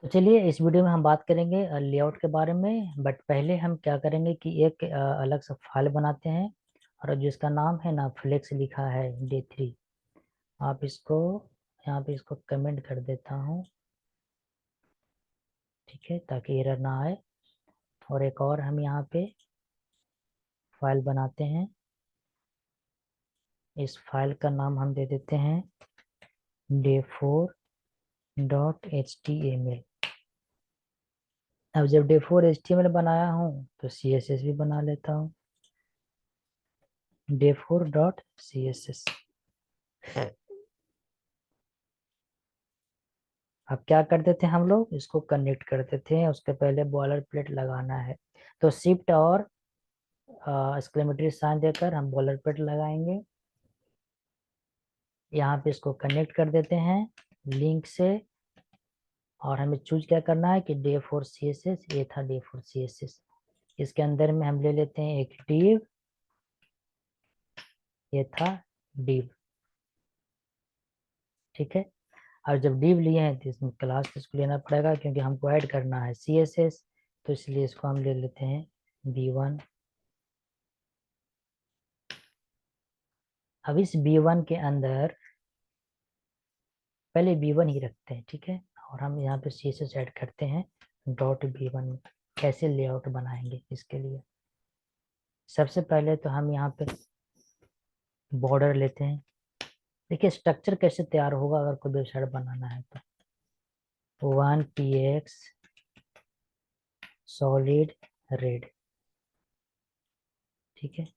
तो चलिए इस वीडियो में हम बात करेंगे लेआउट के बारे में। बट पहले हम क्या करेंगे कि एक अलग सा फाइल बनाते हैं और जिसका नाम है ना फ्लेक्स लिखा है D3। आप इसको यहाँ पे इसको कमेंट कर देता हूँ, ठीक है, ताकि एरर ना आए। और एक और हम यहाँ पे फाइल बनाते हैं। इस फाइल का नाम हम दे देते हैं day4.html। अब जब day4 HTML बनाया हूँ तो CSS भी बना लेता हूँ, day4.css। अब क्या करते थे हम लोग, इसको कनेक्ट करते थे, उसके पहले बॉलर प्लेट लगाना है। तो शिफ्ट और एक्सक्लेमेटरी साइन देकर हम बॉलर प्लेट लगाएंगे। यहाँ पे इसको कनेक्ट कर देते हैं लिंक से। और हमें चूज क्या करना है कि day4 CSS, ये था day4 CSS। इसके अंदर में हम ले लेते हैं एक div, ये था div, ठीक है। और जब div लिए हैं तो इसमें क्लास इसको लेना पड़ेगा क्योंकि हमको ऐड करना है CSS। तो इसलिए इसको हम ले लेते हैं B1। अब इस B1 के अंदर पहले B1 ही रखते हैं, ठीक है। और हम यहाँ पे CSS ऐड करते हैं .B1। कैसे लेआउट बनाएंगे इसके लिए, सबसे पहले तो हम यहाँ पे बॉर्डर लेते हैं। देखिए स्ट्रक्चर कैसे तैयार होगा अगर कोई वेबसाइट बनाना है तो 1px सॉलिड रेड, ठीक है।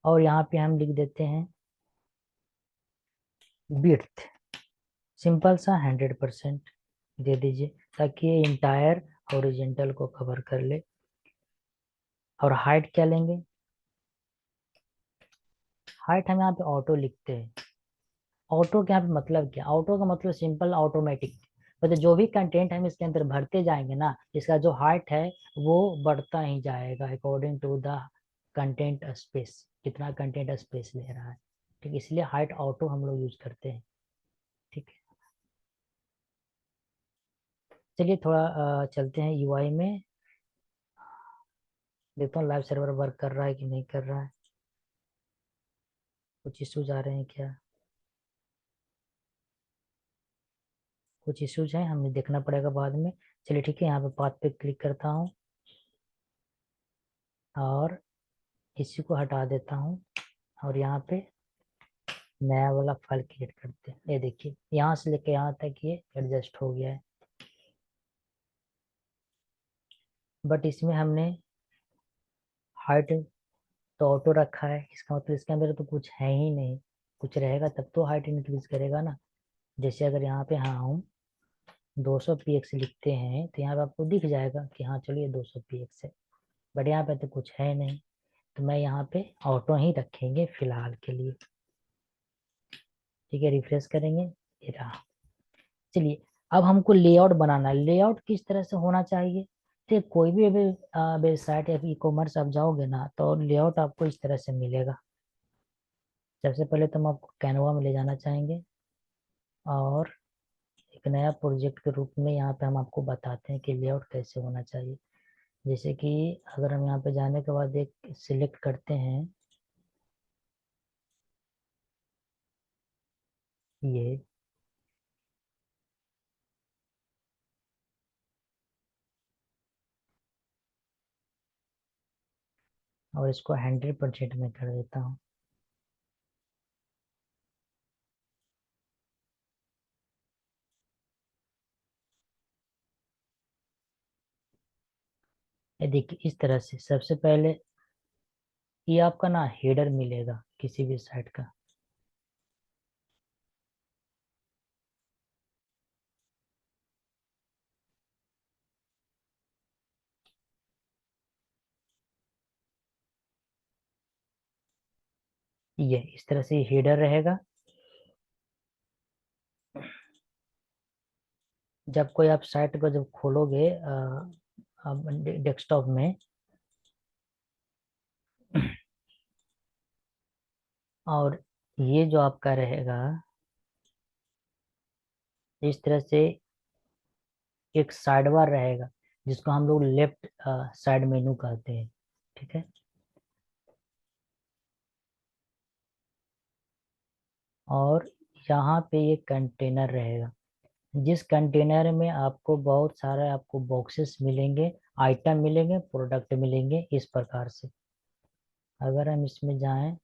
और यहाँ पे हम लिख देते हैं विड्थ, सिंपल सा 100% दे दीजिए ताकि ये इंटायर हॉरिजॉन्टल को कवर कर ले। और हाइट क्या लेंगे, हाइट हम यहाँ पे ऑटो लिखते हैं। ऑटो का यहाँ पे मतलब क्या, ऑटो का मतलब सिंपल ऑटोमेटिक, मतलब जो भी कंटेंट हम इसके अंदर भरते जाएंगे ना, इसका जो हाइट है वो बढ़ता ही जाएगा according to the content space, कितना कंटेंट स्पेस ले रहा है, ठीक। इसलिए हाइट ऑटो हम लोग यूज करते हैं, ठीक है। चलिए थोड़ा चलते हैं UI में, देखता हूँ लाइव सर्वर वर्क कर रहा है कि नहीं कर रहा है, कुछ इश्यूज आ रहे हैं क्या। कुछ इश्यूज हैं, हमें देखना पड़ेगा बाद में। चलिए ठीक है, यहाँ पे पाथ पे क्लिक करता हूँ और इसी को हटा देता हूँ। और यहाँ पे नया वाला फाइल क्रिएट करते हैं। ये देखिए यहाँ से लेके यहाँ तक ये एडजस्ट हो गया है। बट इसमें हमने हाइट तो ऑटो रखा है, इसका मतलब इसके अंदर तो कुछ है ही नहीं। कुछ रहेगा तब तो हाइट इंक्रीज करेगा ना। जैसे अगर यहाँ पे हाँ हम 200 px लिखते हैं तो यहाँ पे आपको दिख जाएगा कि हाँ चलो ये 200 px है। बट यहाँ पे तो कुछ है नहीं, तो मैं यहाँ पे ऑटो ही रखेंगे फिलहाल के लिए, ठीक है। रिफ्रेश करेंगे, ये रहा। चलिए अब हमको लेआउट बनाना है। लेआउट किस तरह से होना चाहिए, तो कोई भी वेबसाइट या ई कॉमर्स आप जाओगे ना तो लेआउट आपको इस तरह से मिलेगा। सबसे पहले तो हम आपको कैनवा में ले जाना चाहेंगे और एक नया प्रोजेक्ट के रूप में यहाँ पे हम आपको बताते हैं कि लेआउट कैसे होना चाहिए। जैसे कि अगर हम यहाँ पे जाने के बाद एक सिलेक्ट करते हैं ये, और इसको 100% में कर देता हूँ। ये देखिए इस तरह से सबसे पहले ये आपका ना हेडर मिलेगा किसी भी साइट का। ये इस तरह से हेडर रहेगा। जब कोई आप साइट को जब खोलोगे डेस्कटॉप में, और ये जो आपका रहेगा इस तरह से एक साइड बार रहेगा जिसको हम लोग लेफ्ट साइड मेनू कहते हैं। ठीक है। और यहाँ पे ये कंटेनर रहेगा, जिस कंटेनर में आपको बहुत सारे आपको बॉक्सेस मिलेंगे, आइटम मिलेंगे, प्रोडक्ट मिलेंगे इस प्रकार से। अगर हम इसमें जाएं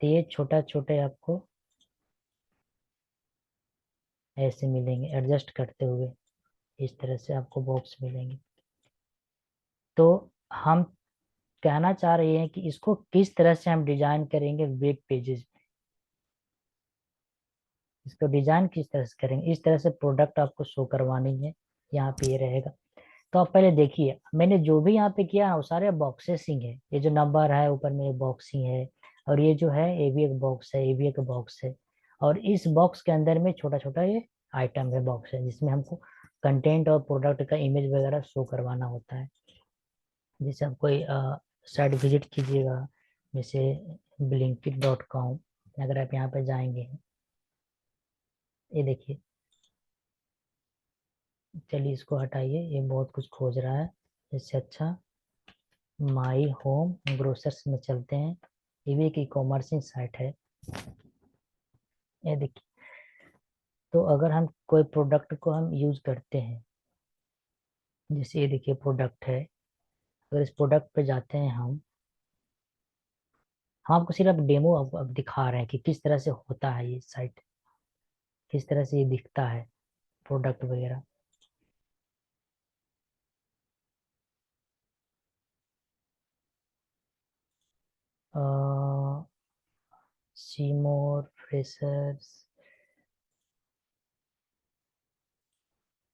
तो ये छोटा छोटे आपको ऐसे मिलेंगे, एडजस्ट करते हुए इस तरह से आपको बॉक्स मिलेंगे। तो हम कहना चाह रहे हैं कि इसको किस तरह से हम डिजाइन करेंगे वेब पेजेस। इसको डिजाइन किस तरह से करेंगे, इस तरह से प्रोडक्ट आपको शो करवानी है। यहाँ पे ये रहेगा। तो आप पहले देखिए, मैंने जो भी यहाँ पे किया है वो सारे बॉक्सेस ही है। ये जो नंबर है ऊपर में, ये बॉक्स ही है। और ये जो है ये भी एक बॉक्स है, ये भी एक बॉक्स है। और इस बॉक्स के अंदर में छोटा छोटा ये आइटम है, बॉक्स है, जिसमें हमको कंटेंट और प्रोडक्ट का इमेज वगैरह शो करवाना होता है। जैसे आप कोई साइट विजिट कीजिएगा, जैसे blinkit.com, अगर आप यहाँ पे जाएंगे, ये देखिए। चलिए इसको हटाइए, ये बहुत कुछ खोज रहा है। इससे अच्छा माई होम ग्रोसर्स में चलते हैं। ये भी एक ई कॉमर्स साइट है। ये देखिए। तो अगर हम कोई प्रोडक्ट को हम यूज करते हैं, जैसे ये देखिए प्रोडक्ट है, अगर इस प्रोडक्ट पे जाते हैं हम आपको सिर्फ डेमो अब दिखा रहे हैं कि किस तरह से होता है ये साइट, किस तरह से ये दिखता है प्रोडक्ट वगैरह। सी मोर फ्रेशर्स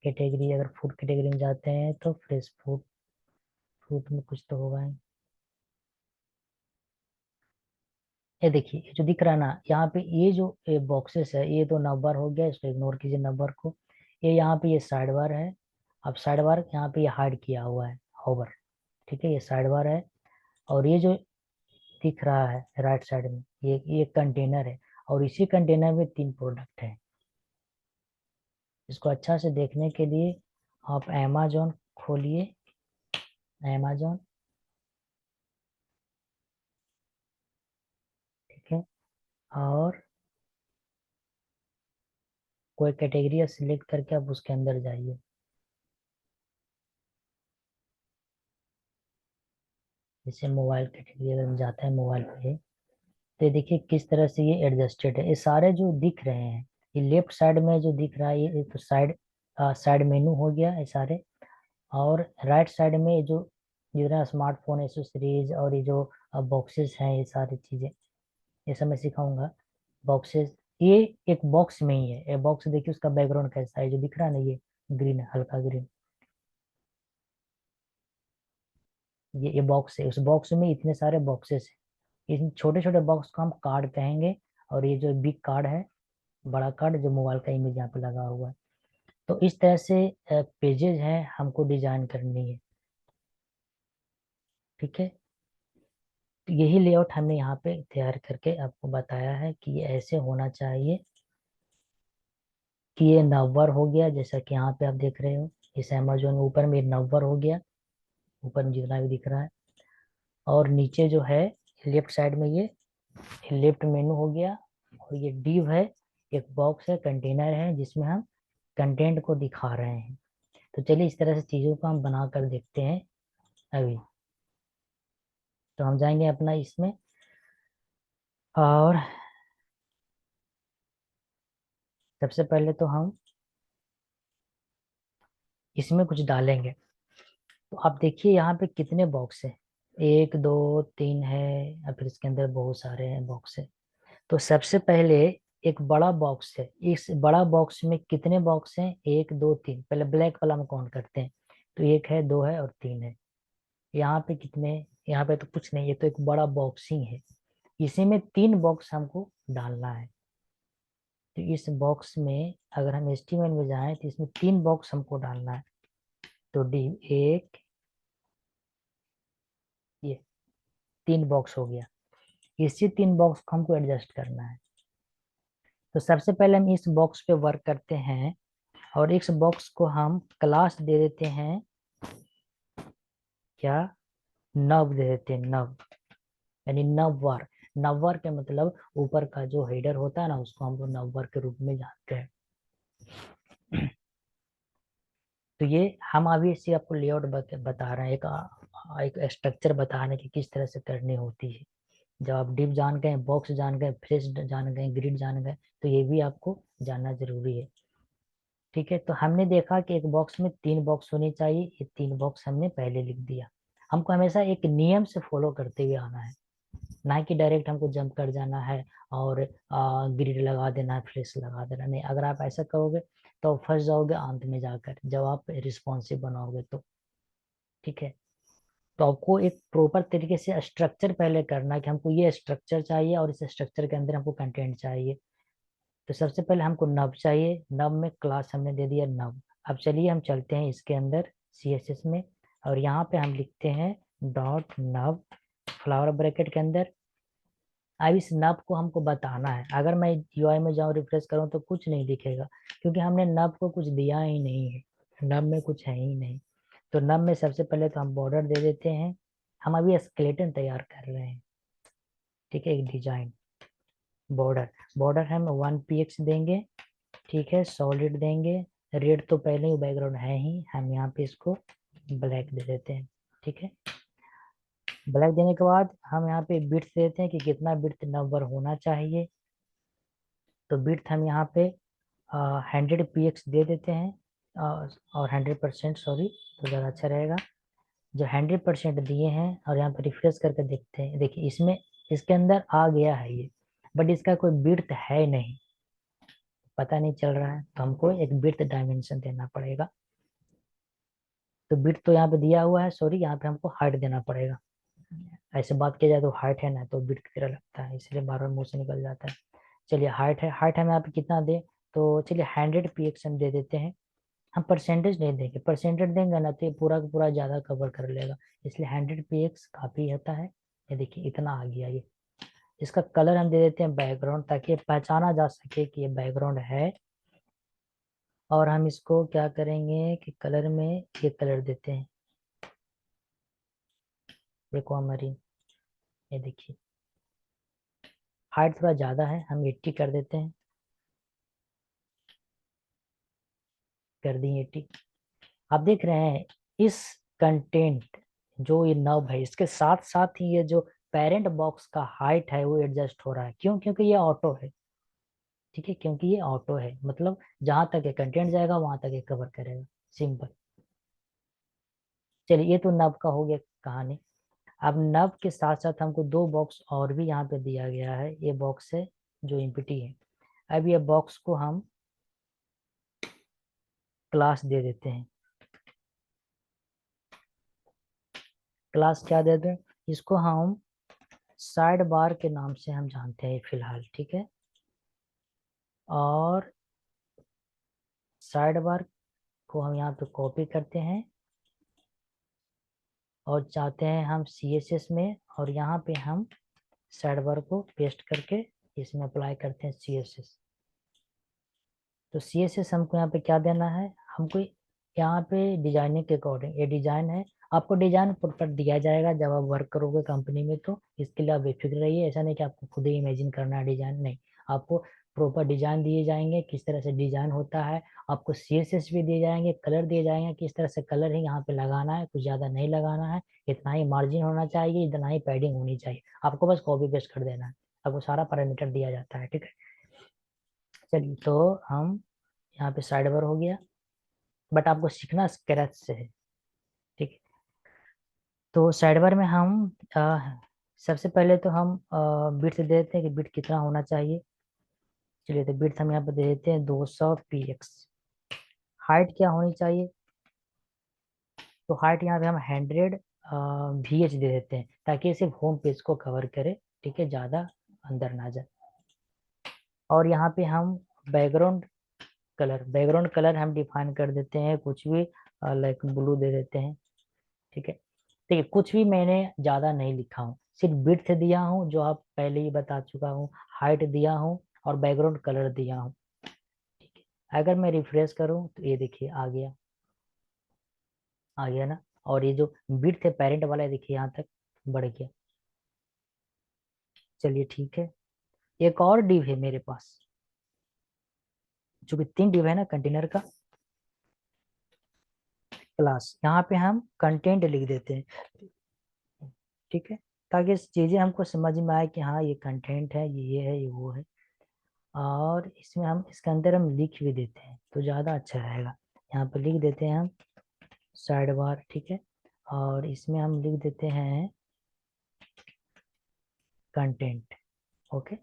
कैटेगरी, अगर फूड कैटेगरी में जाते हैं तो फ्रेश फूड, फूड में कुछ तो होगा ही। ये देखिए, ये जो दिख रहा है ना यहाँ पे, ये जो बॉक्सेस है, ये तो नंबर हो गया, इसको इग्नोर कीजिए नंबर को। ये यहाँ पे ये साइड बार है। अब साइड बार यहाँ पे ये हाइड किया हुआ है, होवर। ठीक है, ये साइड बार है। और ये जो दिख रहा है राइट साइड में, ये कंटेनर है। और इसी कंटेनर में तीन प्रोडक्ट है। इसको अच्छा से देखने के लिए आप amazon खोलिए, amazon। ठीक है। और कोई कैटेगरी सिलेक्ट करके आप उसके अंदर जाइए। जैसे मोबाइल कैटेगरी अगर हम जाते हैं मोबाइल पे, तो ये देखिए किस तरह से ये एडजस्टेड है। ये सारे जो दिख रहे हैं, ये लेफ्ट साइड में जो दिख रहा है, ये तो साइड साइड मेनू हो गया ये सारे। और राइट साइड में ये जो जितना स्मार्टफोन एसेसरीज और ये जो बॉक्सेस हैं, ये सारी चीजें, ये सब मैं सिखाऊंगा। बॉक्सेस, ये एक बॉक्स में ही है। ये बॉक्स देखिए उसका बैकग्राउंड कैसा है, जो दिख रहा है ना ये ग्रीन, हल्का ग्रीन, ये बॉक्स है। उस बॉक्स में इतने सारे बॉक्सेस हैं। इन छोटे छोटे बॉक्स को हम कार्ड कहेंगे। और ये जो बिग कार्ड है, बड़ा कार्ड, जो मोबाइल का इमेज यहाँ पे लगा हुआ है। तो इस तरह से पेजेस हैं हमको डिजाइन करनी है। ठीक है। तो यही लेआउट हमने यहाँ पे तैयार करके आपको बताया है कि ये ऐसे होना चाहिए। कि ये नववर हो गया, जैसा कि यहाँ पे आप देख रहे हो, इस अमेजोन में ऊपर में नववर हो गया, ऊपर में जितना भी दिख रहा है। और नीचे जो है लेफ्ट साइड में ये लेफ्ट मेनू हो गया। और ये डिव है, एक बॉक्स है, कंटेनर है, जिसमें हम कंटेंट को दिखा रहे हैं। तो चलिए इस तरह से चीजों को हम बना कर देखते हैं अभी। तो हम जाएंगे अपना इसमें, और सबसे पहले तो हम इसमें कुछ डालेंगे। तो आप देखिए यहाँ पे कितने बॉक्स है, एक दो तीन है, या फिर इसके अंदर बहुत सारे हैं बॉक्स है। तो सबसे पहले एक बड़ा बॉक्स है। इस बड़ा बॉक्स में कितने बॉक्स हैं, एक दो तीन, पहले ब्लैक वाला हम काउंट करते हैं। तो एक है, दो है और तीन है। यहाँ पे कितने, यहाँ पे तो कुछ नहीं, ये तो एक बड़ा बॉक्स ही है। इसी में तीन बॉक्स हमको डालना है। तो इस बॉक्स में अगर हम एचटीएमएल में जाएं तो इसमें तीन बॉक्स हमको डालना है। तो डी एक, ये तीन बॉक्स हो गया। इसी तीन बॉक्स को हमको एडजस्ट करना है। तो सबसे पहले हम इस बॉक्स पे वर्क करते हैं। और इस बॉक्स को हम क्लास दे देते हैं क्या, नव दे देते हैं, नव, यानी नववार। नववार के मतलब ऊपर का जो हेडर होता है ना, उसको हम लोग नववार के रूप में जानते हैं। तो ये हम अभी इससे आपको लेआउट बता रहे हैं, एक स्ट्रक्चर बता रहे हैं कि किस तरह से करनी होती है। जब आप डिप जान गए, बॉक्स जान गए, फ्रेश जान गए, ग्रिड जान गए, तो ये भी आपको जानना जरूरी है। ठीक है, तो हमने देखा कि एक बॉक्स में 3 बॉक्स होने चाहिए, ये 3 बॉक्स हमने पहले लिख दिया। हमको हमेशा एक नियम से फॉलो करते हुए आना है, ना कि डायरेक्ट हमको जंप कर जाना है और ग्रिड लगा देना है, फ्लेश लगा देना। नहीं, अगर आप ऐसा करोगे तो फंस जाओगे अंत में जाकर, जब आप रिस्पॉन्सिव बनाओगे तो। ठीक है, तो आपको एक प्रॉपर तरीके से स्ट्रक्चर पहले करना है कि हमको ये स्ट्रक्चर चाहिए और इस स्ट्रक्चर के अंदर हमको कंटेंट चाहिए। तो सबसे पहले हमको नव चाहिए, नव में क्लास हमने दे दिया नव। अब चलिए हम चलते हैं इसके अंदर CSS में, और यहाँ पे हम लिखते हैं डॉट नव फ्लावर ब्रैकेट के अंदर। अब इस नब को हमको बताना है। अगर मैं UI में जाऊँ, रिफ्रेश करूँ, तो कुछ नहीं दिखेगा, क्योंकि हमने नब को कुछ दिया ही नहीं है, नब में कुछ है ही नहीं। तो नब में सबसे पहले तो हम बॉर्डर दे देते हैं। हम अभी स्केलेटन तैयार कर रहे हैं, ठीक है, एक डिजाइन। बॉर्डर, बॉर्डर हम 1px देंगे, ठीक है, सॉलिड देंगे। रेड तो पहले ही बैकग्राउंड है ही, हम यहाँ पे इसको ब्लैक दे देते हैं। ठीक है, ब्लैक देने के बाद हम यहाँ पे बिट्स देते हैं कि कितना बिट्स नंबर होना चाहिए। तो बिट्स हम यहाँ पे 100px दे देते हैं, और 100%, सॉरी, तो ज़्यादा अच्छा रहेगा। जो 100% दिए हैं, और यहाँ पे रिफ्रेश करके देखते हैं, देखिए इसमें, इसके अंदर आ गया है ये, बट इसका कोई बिट्स है नहीं, पता नहीं चल रहा है, तो हमको एक बिट्स डायमेंशन देना पड़ेगा। तो बिट तो यहाँ पे दिया हुआ है, सॉरी, यहाँ पे हमको हाइट देना पड़ेगा। ऐसे बात किया जाए तो हाइट है ना, तो बिट की तरह लगता है, इसलिए बार बार मुंह से निकल जाता है। चलिए हाइट है, हाइट हम यहाँ पे कितना दे, तो चलिए 100px हम दे देते हैं। हम परसेंटेज नहीं देंगे, परसेंटेज देंगे ना तो ये पूरा का पूरा ज़्यादा कवर कर लेगा, इसलिए 100px काफ़ी होता है। ये देखिए इतना आ गया ये। इसका कलर हम दे देते हैं बैकग्राउंड, ताकि ये पहचाना जा सके कि ये बैकग्राउंड है। और हम इसको क्या करेंगे कि कलर में ये कलर देते हैं, एक्वामरीन। ये देखिए हाइट थोड़ा ज़्यादा है, हम 80 कर देते हैं, कर दी 80। आप देख रहे हैं इस कंटेंट, जो ये नब है, इसके साथ साथ ही ये जो पेरेंट बॉक्स का हाइट है वो एडजस्ट हो रहा है। क्यों? क्योंकि ये ऑटो है। ठीक है, क्योंकि ये ऑटो है, मतलब जहां तक ये कंटेंट जाएगा वहां तक ये कवर करेगा, सिंपल। चलिए ये तो नब का हो गया कहानी। अब नब के साथ साथ हमको 2 बॉक्स और भी यहाँ पे दिया गया है। ये बॉक्स है जो एम्प्टी है। अब ये बॉक्स को हम क्लास दे देते हैं। क्लास क्या देते हैं, इसको हम साइड बार के नाम से हम जानते हैं फिलहाल। ठीक है, और साइड बार को हम यहाँ पे कॉपी करते हैं, और चाहते हैं हम CSS में, और यहाँ पे हम साइड बार को पेस्ट करके इसमें अप्लाई करते हैं CSS। तो CSS हमको यहाँ पे क्या देना है, हमको यहाँ पे डिजाइनिंग के अकॉर्डिंग, ये डिजाइन है, आपको डिजाइन प्रॉपर दिया जाएगा जब आप वर्क करोगे कंपनी में। तो इसके लिए आप बेफिक्र रहिए, ऐसा नहीं कि आपको खुद ही इमेजिन करना है डिजाइन, नहीं, आपको प्रॉपर डिजाइन दिए जाएंगे, किस तरह से डिजाइन होता है। आपको CSS भी दिए जाएंगे, कलर दिए जाएंगे, किस तरह से कलर ही यहाँ पे लगाना है, कुछ ज्यादा नहीं लगाना है, इतना ही मार्जिन होना चाहिए, इतना ही पैडिंग होनी चाहिए, आपको बस कॉपी पेस्ट कर देना है, आपको सारा पैरामीटर दिया जाता है। ठीक है, चलिए तो हम यहाँ पे साइड बार हो गया, बट आपको सीखना स्क्रैच से है। ठीक है, तो साइड बार में हम सबसे पहले तो हम बिट्स दे देते हैं कि बिट कितना होना चाहिए। चलिए तो बिट्स हम यहाँ पे दे देते हैं 200px। हाइट क्या होनी चाहिए, तो हाइट यहाँ पे हम 100 VH दे देते हैं, ताकि ये सिर्फ होम पेज को कवर करे। ठीक है, ज़्यादा अंदर ना जाए। और यहाँ पे हम बैकग्राउंड बैकग्राउंड कलर हम डिफाइन कर देते हैं कुछ भी, लाइक ब्लू दे देते हैं। ठीक है, ठीक है, कुछ भी मैंने ज्यादा नहीं लिखा हूँ, सिर्फ विड्थ दिया हूँ जो आप पहले ही बता चुका हूँ, हाइट दिया हूँ, और बैकग्राउंड कलर दिया हूँ। ठीक है, अगर मैं रिफ्रेश करूं तो ये देखिए आ गया ना। और ये जो बिट थे पेरेंट वाला, देखिए यहाँ तक बढ़ गया। चलिए ठीक है। एक और डिव है मेरे पास, चूंकि 3 डिव है ना कंटेनर का। क्लास, यहाँ पे हम कंटेंट लिख देते हैं, ठीक है, ताकि इस चीजें हमको समझ में आए कि हाँ ये कंटेंट है, ये है, ये वो है। और इसमें हम इसके अंदर हम लिख भी देते हैं तो ज़्यादा अच्छा रहेगा। यहाँ पे लिख देते हैं हम साइड बार, ठीक है। और इसमें हम लिख देते हैं कंटेंट, ओके।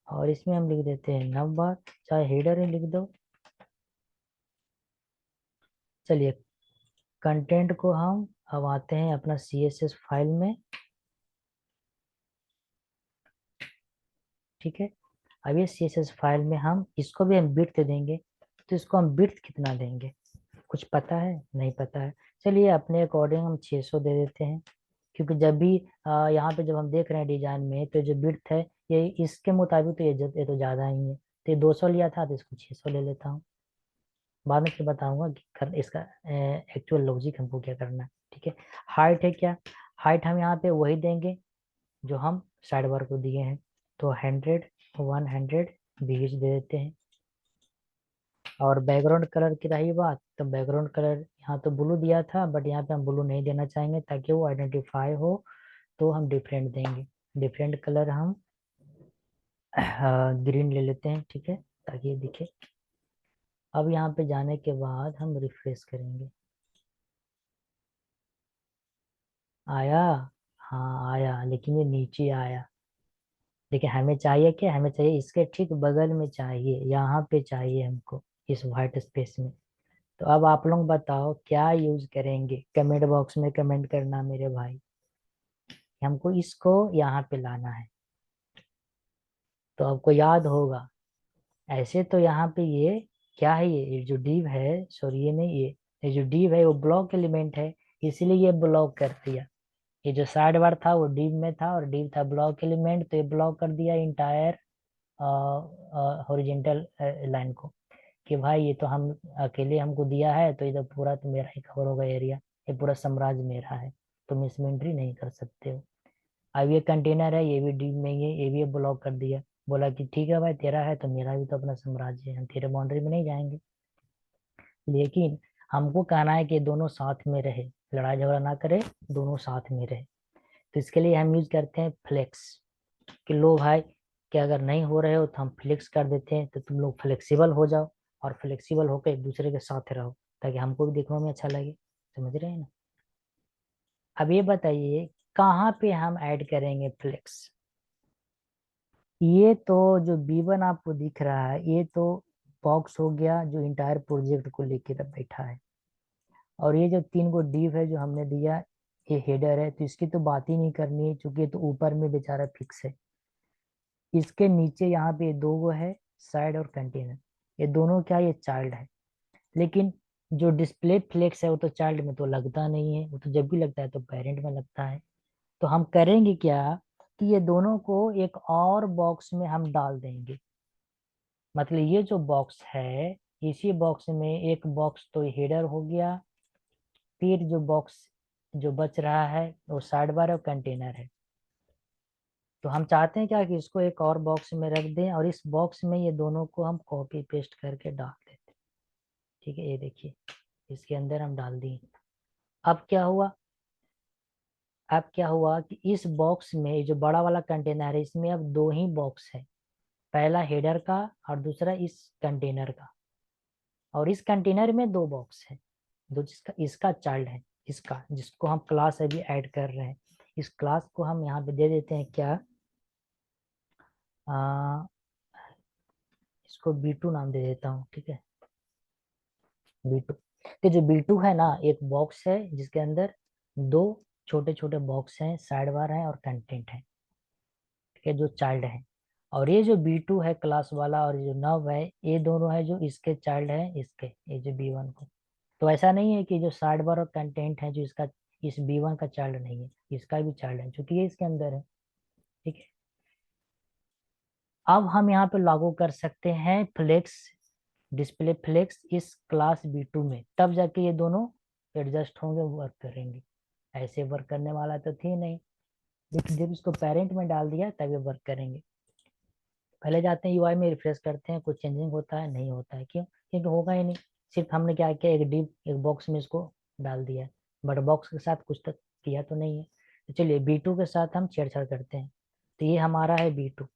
और इसमें हम लिख देते हैं नव बार, चाहे हेडर ही लिख दो। चलिए, कंटेंट को हम अब आते हैं अपना CSS फाइल में, ठीक है। अब ये CSS फाइल में हम इसको भी हम बिट्स देंगे। तो इसको हम बिट्स कितना देंगे, कुछ पता है? नहीं पता है। चलिए अपने अकॉर्डिंग हम 600 दे देते हैं, क्योंकि जब भी यहाँ पे जब हम देख रहे हैं डिजाइन में, तो जो बिट्स है ये इसके मुताबिक तो ये तो ज़्यादा ही है। तो ये 200 लिया था, तो इसको 600 ले लेता हूँ। बाद में फिर बताऊंगा कि इसका एक्चुअल लॉजिक हमको क्या करना है, ठीक है। हाइट है क्या, हाइट हम यहाँ पे वही देंगे जो हम साइड बार को दिए हैं। तो 100 बीच दे देते हैं। और बैकग्राउंड कलर की रही बात, तो बैकग्राउंड कलर यहाँ तो ब्लू दिया था, बट यहाँ पे हम ब्लू नहीं देना चाहेंगे ताकि वो आइडेंटिफाई हो। तो हम डिफरेंट देंगे। डिफरेंट कलर हम ग्रीन ले लेते हैं, ठीक है, ताकि ये दिखे। अब यहाँ पे जाने के बाद हम रिफ्रेश करेंगे। आया? हाँ आया, लेकिन ये नीचे आया। देखिए हमें चाहिए क्या, हमें चाहिए इसके ठीक बगल में चाहिए, यहाँ पे चाहिए हमको, इस व्हाइट स्पेस में। तो अब आप लोग बताओ क्या यूज करेंगे, कमेंट बॉक्स में कमेंट करना मेरे भाई। हमको इसको यहाँ पे लाना है। तो आपको याद होगा, ऐसे तो यहाँ पे ये क्या है, ये जो डिव है, सॉरी ये नहीं, ये जो डिव है वो ब्लॉक एलिमेंट है, इसीलिए ये ब्लॉक कर दिया। ये जो साइड बार था वो डिव में था, और डिव था ब्लॉक एलिमेंट, तो ये ब्लॉक कर दिया इंटायर हॉरिजेंटल लाइन को। कि भाई ये तो हम अकेले हमको दिया है, तो ये तो पूरा तो मेरा ही कवर होगा एरिया, ये पूरा साम्राज्य मेरा है, तुम इसमें एंट्री नहीं कर सकते हो। अब ये कंटेनर है, ये भी डीप में ही है, ये भी ब्लॉक कर दिया। बोला कि ठीक है भाई, तेरा है तो मेरा भी तो अपना साम्राज्य है, हम तेरे बाउंड्री में नहीं जाएंगे। लेकिन हमको कहना है कि दोनों साथ में रहे, लड़ाई झगड़ा ना करे, दोनों साथ में रहे। तो इसके लिए हम यूज करते हैं फ्लेक्स। कि लो भाई, कि अगर नहीं हो रहे हो तो हम फ्लेक्स कर देते हैं, तो तुम लोग फ्लेक्सिबल हो जाओ, और फ्लेक्सिबल होकर एक दूसरे के साथ रहो, ताकि हमको भी देखने में अच्छा लगे। समझ रहे हैं ना? अब ये बताइए कहाँ पे हम ऐड करेंगे फ्लेक्स। ये तो जो B1 आपको दिख रहा है, ये तो बॉक्स हो गया जो इंटायर प्रोजेक्ट को लेके तब बैठा है। और ये जो 3 गो डिव है जो हमने दिया, ये हेडर है, तो इसकी तो बात ही नहीं करनी है, क्योंकि ये तो ऊपर में बेचारा फिक्स है। इसके नीचे यहाँ पे 2 गो है, साइड और कंटेनर, ये दोनों क्या, ये चाइल्ड है। लेकिन जो डिस्प्ले फ्लेक्स है वो तो चाइल्ड में तो लगता नहीं है, वो तो जब भी लगता है तो पेरेंट में लगता है। तो हम करेंगे क्या, कि ये दोनों को एक और बॉक्स में हम डाल देंगे। मतलब ये जो बॉक्स है, इसी बॉक्स में एक बॉक्स तो हेडर हो गया, फिर जो बॉक्स जो बच रहा है वो साइड बार और कंटेनर है। तो हम चाहते हैं क्या, कि इसको एक और बॉक्स में रख दें, और इस बॉक्स में ये दोनों को हम कॉपी पेस्ट करके डाल देते हैं। ठीक है, ये देखिए, इसके अंदर हम डाल दिए। अब क्या हुआ, अब क्या हुआ कि इस बॉक्स में जो बड़ा वाला कंटेनर है, इसमें अब 2 ही बॉक्स है, पहला हेडर का और दूसरा इस कंटेनर का। और इस कंटेनर में 2 बॉक्स है, जो जिसका इसका चाइल्ड है, इसका जिसको हम क्लास अभी ऐड कर रहे हैं। इस क्लास को हम यहाँ पे दे देते हैं क्या, आ, इसको B2 नाम दे देता हूँ, ठीक है, B2। तो जो B2 है ना, एक बॉक्स है जिसके अंदर 2 छोटे छोटे बॉक्स हैं, साइड बार है और कंटेंट है, ठीक है, जो चाइल्ड है। और ये जो B2 है क्लास वाला, और जो नव है, ये दोनों है जो इसके चाइल्ड है, इसके, ये जो B1 को। तो ऐसा नहीं है कि जो साइड बार और कंटेंट है जो इसका, इस B1 का चाइल्ड नहीं है, इसका भी चाइल्ड है, क्योंकि ये इसके अंदर है, ठीक है। अब हम यहाँ पे लागू कर सकते हैं फ्लेक्स डिस्प्ले फ्लेक्स इस क्लास B2 में, तब जाके ये दोनों एडजस्ट होंगे, वर्क करेंगे। ऐसे वर्क करने वाला तो थी नहीं, लेकिन जब इसको पेरेंट में डाल दिया तब ये वर्क करेंगे। पहले जाते हैं यूआई में, रिफ्रेश करते हैं, कुछ चेंजिंग होता है? नहीं होता है। क्यों? क्योंकि होगा ही नहीं। सिर्फ हमने क्या किया, एक डिप एक बॉक्स में इसको डाल दिया, बट बॉक्स के साथ कुछ तक किया तो नहीं है। तो चलिए B2 के साथ हम छेड़छाड़ करते हैं। तो ये हमारा है B2।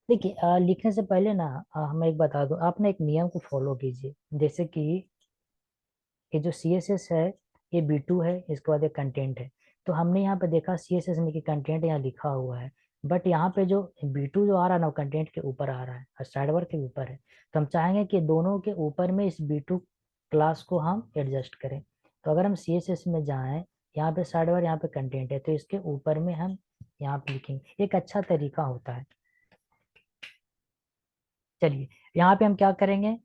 देखिए लिखने से पहले ना मैं एक बता दूं, आप ना एक नियम को फॉलो कीजिए। जैसे कि ये जो CSS है, ये B2 है, इसके बाद एक कंटेंट है। तो हमने यहाँ पे देखा CSS में कि कंटेंट यहाँ लिखा हुआ है, बट यहाँ पे जो B2 जो आ रहा है ना, वो कंटेंट के ऊपर आ रहा है और साइड वर्क के ऊपर है। तो हम चाहेंगे कि दोनों के ऊपर में इस B2 क्लास को हम एडजस्ट करें। तो अगर हम CSS में जाएं, यहाँ पे साइड वर्क, यहाँ पे कंटेंट है, तो इसके ऊपर में हम यहाँ पे लिखेंगे, एक अच्छा तरीका होता है। चलिए यहाँ पे हम क्या करेंगे,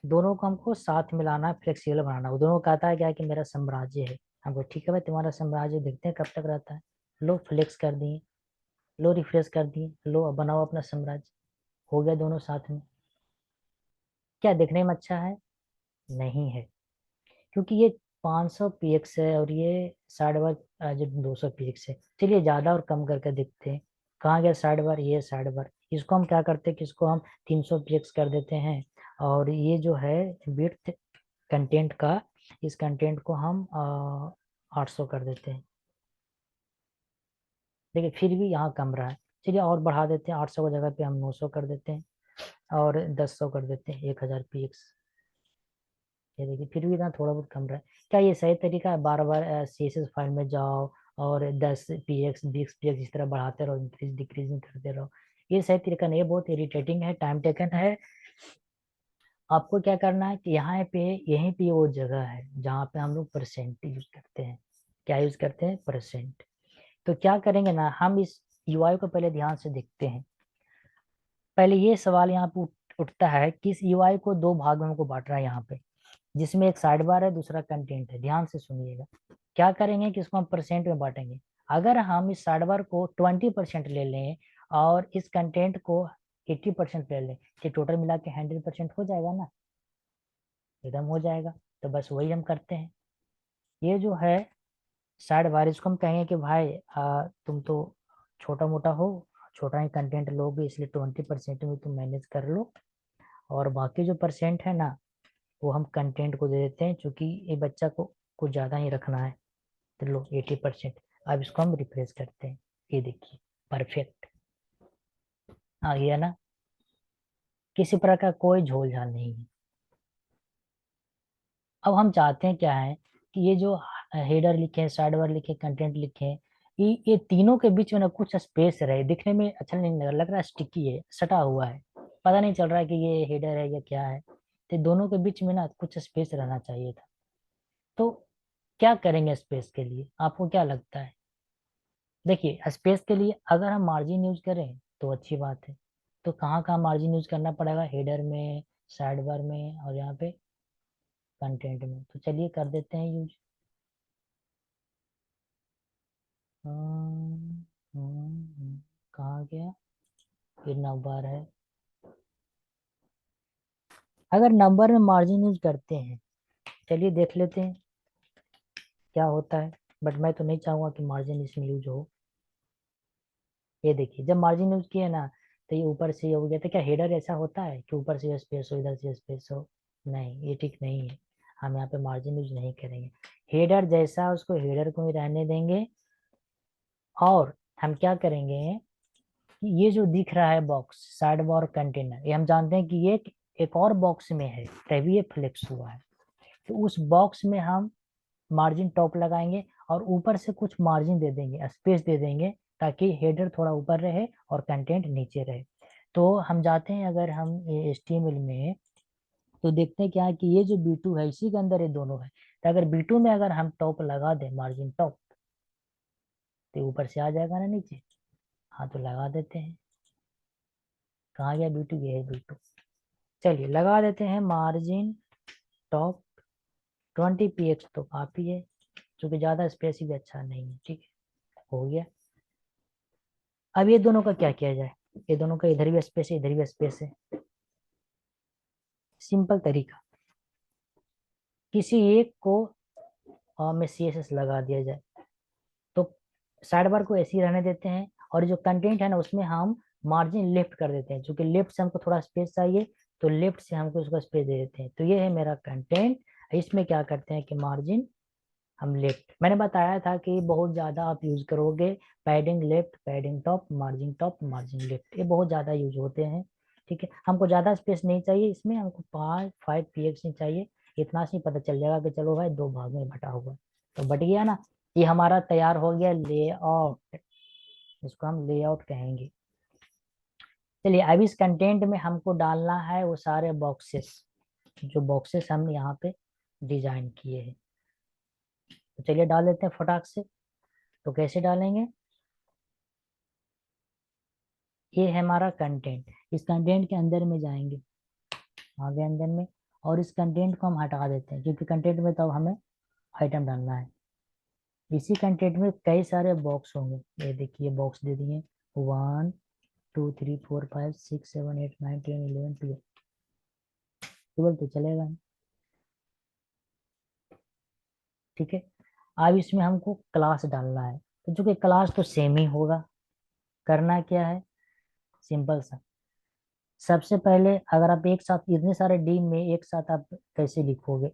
दोनों को हमको साथ मिलाना है, फ्लेक्सिबल बनाना। वो दोनों कहता है क्या है कि मेरा साम्राज्य है। हमको ठीक है भाई, तुम्हारा साम्राज्य, देखते हैं कब तक रहता है। लो फ्लेक्स कर दिए, लो रिफ्रेश कर दिए, लो अब बनाओ अपना साम्राज्य। हो गया दोनों साथ में। क्या देखने में अच्छा है? नहीं है, क्योंकि ये 500 px है और ये साइड बार जो 200 px है। चलिए ज्यादा और कम करके देखते हैं। कहाँ गया साइड बार? ये साइड बार। इसको हम क्या करते हैं कि इसको हम 300 px कर देते हैं, और ये जो है विड्थ कंटेंट का, इस कंटेंट को हम 800 कर देते हैं। देखिए फिर भी यहाँ कम रहा है। चलिए और बढ़ा देते हैं, 800 की जगह पे हम 900 कर देते हैं, और 1000 कर देते हैं, 1000 px। ये देखिए फिर भी ना थोड़ा बहुत कम रहा है। क्या ये सही तरीका है? बार बार CSS फाइल में जाओ और 10 px 20 px इस तरह बढ़ाते रहो, इंक्रीज डिक्रीजिंग करते रहो। ये सही तरीका नहीं है, बहुत इरिटेटिंग है, टाइम टेकन है। आपको क्या करना है कि यहाँ पे, यहीं पे वो जगह है जहाँ पे हम लोग परसेंट यूज करते हैं। क्या यूज करते हैं? परसेंट। तो क्या करेंगे ना, हम इस UI को पहले ध्यान से देखते हैं। पहले ये सवाल यहाँ पे उठता है कि इस UI को दो भागों में हमको बांटना है यहाँ पे, जिसमें एक साइड बार है, दूसरा कंटेंट है। ध्यान से सुनिएगा। क्या करेंगे कि इसको हम परसेंट में बांटेंगे। अगर हम इस साइड बार को 20% ले लें और इस कंटेंट को 80% ले लें, तो टोटल मिला के 100% हो जाएगा ना? एकदम हो जाएगा। तो बस वही हम करते हैं। ये जो है साइड बार, इसको हम कहेंगे कि भाई तुम तो छोटा मोटा हो, छोटा ही कंटेंट लोगे, इसलिए 20% में तुम मैनेज कर लो, और बाकी जो परसेंट है ना, वो हम कंटेंट को दे देते हैं, क्योंकि ये बच्चा को कुछ ज़्यादा ही रखना है। तो लो 80%। अब इसको हम रिप्लेस करते हैं। ये देखिए परफेक्ट आ गया ना, किसी प्रकार का कोई झोल झाल नहीं है। अब हम चाहते हैं क्या है कि ये जो हेडर लिखे, साइड बार लिखे, कंटेंट लिखे, ये तीनों के बीच में ना कुछ स्पेस रहे, दिखने में अच्छा नहीं लग रहा है, स्टिकी है, सटा हुआ है, पता नहीं चल रहा है कि ये हेडर है या क्या है। तो दोनों के बीच में ना कुछ स्पेस रहना चाहिए था। तो क्या करेंगे स्पेस के लिए, आपको क्या लगता है? देखिए स्पेस के लिए अगर हम मार्जिन यूज करें तो अच्छी बात है। तो कहाँ कहाँ मार्जिन यूज करना पड़ेगा? हेडर में, साइड बार में, और यहाँ पे कंटेंट में। तो चलिए कर देते हैं यूज। कहाँ गया? फिर नंबर है। अगर नंबर में मार्जिन यूज करते हैं, चलिए देख लेते हैं क्या होता है। बट मैं तो नहीं चाहूंगा कि मार्जिन इसमें यूज हो। ये देखिए जब मार्जिन यूज किया ना, तो ये ऊपर से ये हो गया। तो क्या हेडर ऐसा होता है कि ऊपर से स्पेस हो, इधर से स्पेस हो? नहीं, ये ठीक नहीं है। हम यहाँ पे मार्जिन यूज नहीं करेंगे। हेडर जैसा उसको हेडर को ही रहने देंगे। और हम क्या करेंगे कि ये जो दिख रहा है बॉक्स, साइड बार कंटेनर, ये हम जानते हैं कि ये एक और बॉक्स में है, तभी ये फ्लेक्स हुआ है। तो उस बॉक्स में हम मार्जिन टॉप लगाएंगे और ऊपर से कुछ मार्जिन दे देंगे, स्पेस दे देंगे, ताकि हेडर थोड़ा ऊपर रहे और कंटेंट नीचे रहे। तो हम जाते हैं, अगर हम HTML में, तो देखते हैं क्या है कि ये जो B2 है, इसी के अंदर ये दोनों है। तो अगर B2 में अगर हम टॉप लगा दें, मार्जिन टॉप, तो ऊपर से आ जाएगा ना नीचे। हाँ तो लगा देते हैं। कहाँ गया B2? ये है B2। चलिए लगा देते हैं मार्जिन टॉप 20 px, तो काफी है, क्योंकि ज्यादा स्पेस भी अच्छा नहीं है। ठीक है, हो गया। अब ये दोनों का क्या किया जाए? ये दोनों का इधर भी स्पेस है, इधर भी स्पेस है। सिंपल तरीका, किसी एक को में CSS लगा दिया जाए, तो साइड बार को ऐसे ही रहने देते हैं, और जो कंटेंट है ना उसमें हम मार्जिन लेफ्ट कर देते हैं, क्योंकि लेफ्ट से हमको थोड़ा स्पेस चाहिए, तो लेफ्ट से हमको उसका स्पेस दे देते हैं। तो ये है मेरा कंटेंट। इसमें क्या करते हैं कि मार्जिन हम लेफ्ट, मैंने बताया था कि बहुत ज्यादा आप यूज करोगे padding left, padding top, margin left, ये बहुत ज्यादा यूज होते हैं। ठीक है, हमको ज्यादा स्पेस नहीं चाहिए इसमें, हमको 5 5 px नहीं चाहिए, इतना से ही पता चल जाएगा कि चलो भाई दो भाग में बटा हुआ है। तो बट गया ना, ये हमारा तैयार हो गया लेआउट, इसको हम लेआउट कहेंगे। चलिए अब इस कंटेंट में हमको डालना है वो सारे बॉक्सेस, जो बॉक्सेस हम यहाँ पे डिजाइन किए हैं। तो चलिए डाल देते हैं फटाक से। तो कैसे डालेंगे, ये है हमारा कंटेंट, इस कंटेंट के अंदर में जाएंगे, आगे अंदर में, और इस कंटेंट को हम हटा देते हैं, क्योंकि कंटेंट में तो अब हमें आइटम डालना है। इसी कंटेंट में कई सारे बॉक्स होंगे, ये देखिए बॉक्स दे दिए, 1 2 3 4 5 6 7 8 9 10 11 12, 12 तो चलेगा नहीं। ठीक है, अब इसमें हमको क्लास डालना है, तो चूंकि क्लास तो सेम ही होगा, करना क्या है, सिंपल सा, सबसे पहले अगर आप एक साथ इतने सारे डी में एक साथ आप कैसे लिखोगे,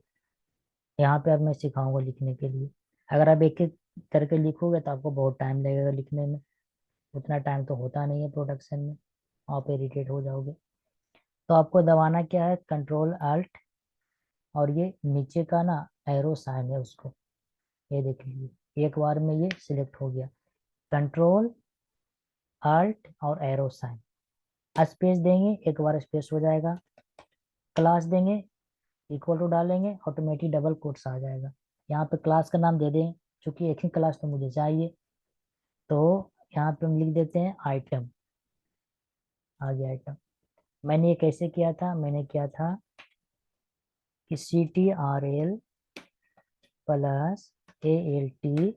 यहाँ पे अब मैं सिखाऊंगा लिखने के लिए। अगर आप एक एक करके लिखोगे तो आपको बहुत टाइम लगेगा लिखने में, उतना टाइम तो होता नहीं है प्रोडक्शन में, आप इरिटेट हो जाओगे। तो आपको दबाना क्या है, कंट्रोल अल्ट, और ये नीचे का ना एरो साइन है उसको, ये देख लीजिए एक बार में ये सिलेक्ट हो गया, कंट्रोल अल्ट और एरो साइन, स्पेस देंगे एक बार स्पेस हो जाएगा, क्लास देंगे, इक्वल टू डालेंगे, ऑटोमेटिक डबल कोट्स आ जाएगा। यहाँ पे क्लास का नाम दे दें, क्योंकि एक ही क्लास तो मुझे चाहिए, तो यहाँ पे हम लिख देते हैं आइटम, आ गया आइटम। मैंने ये कैसे किया था, मैंने किया था कि CTRL plus ALT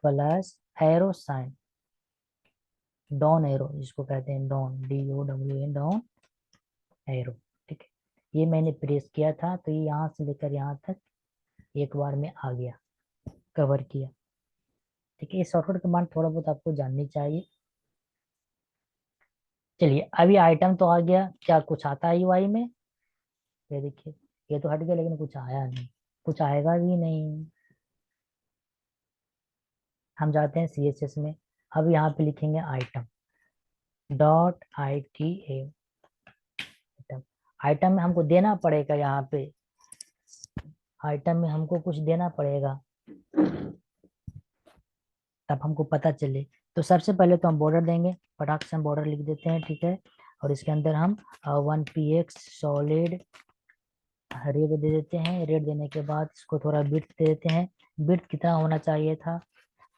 plus arrow sign, down arrow जिसको कहते हैं, डाउन DOWN, डाउन एरो। ठीक है, ये मैंने प्रेस किया था, तो ये यहाँ से लेकर यहाँ तक एक बार में आ गया, कवर किया। ठीक है, ये शॉर्टकट कमांड थोड़ा बहुत आपको जाननी चाहिए। चलिए अभी आइटम तो आ गया, क्या कुछ आता है UI में, ये देखिए, ये तो हट गया लेकिन कुछ आया नहीं, कुछ आएगा भी नहीं। हम जाते हैं CSS में, अब यहाँ पे लिखेंगे item dot ITA, item, item में हमको देना पड़ेगा, यहाँ पे आइटम में हमको कुछ देना पड़ेगा, तब हमको पता चले। तो सबसे पहले तो हम बॉर्डर देंगे, फटाक से हम बॉर्डर लिख देते हैं। ठीक है, और इसके अंदर हम 1px सॉलिड रेड दे देते हैं, रेड देने के बाद इसको थोड़ा बिट दे देते हैं, बिट कितना होना चाहिए था,